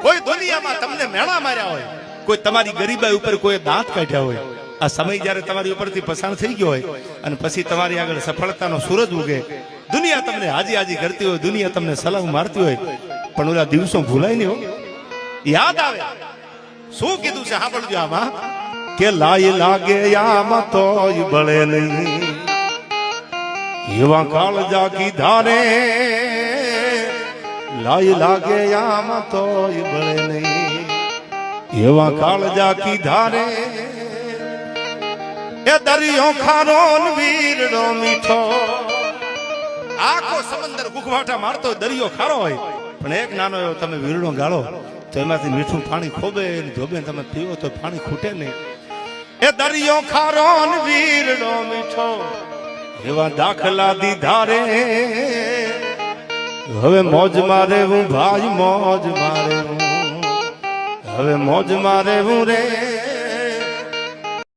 કોઈ દુનિયામાં તમને મેણા માર્યા હોય, કોઈ તમારી ગરીબાઈ ઉપર કોઈ દાંત કાઢ્યા હોય, આ સમય જ્યારે તમારી ઉપરથી પસાર થઈ ગયો હોય અને પછી તમારી આગળ સફળતાનો સૂરજ ઉગે, દુનિયા તમને હાજી હાજી કરતી હોય, દુનિયા તમને સલામ મારતી હોય, પણ ઓલા દિવસો ભૂલાય નહીં હો, યાદ આવે. શું કીધું છે સાંભળજો આમાં કે લાય લાગે આમાં તોય બળે નહીં, એવા કાળજા કીધા રે લાય લાગે આમાં તોય બળે નહીં, એવા કાળજા કીધા રે એ દરિયો ખારો વીરડો મીઠો. આખો સમંદર ગુખવાટા મારતો દરિયો ખારો હોય, પણ એક નાનો એવો તમે વીરડો ગાળો તો એમાંથી મીઠું પાણી ખોબે ધોબે તમે પીવો તો પાણી ખૂટે નહીં. એ દરિયો ખારો વીરડો મીઠો, એવા દાખલા દીધા રે હવે મોજ મારે હું ભાઈ મોજ મારે હું, હવે મોજ મારે હું રે.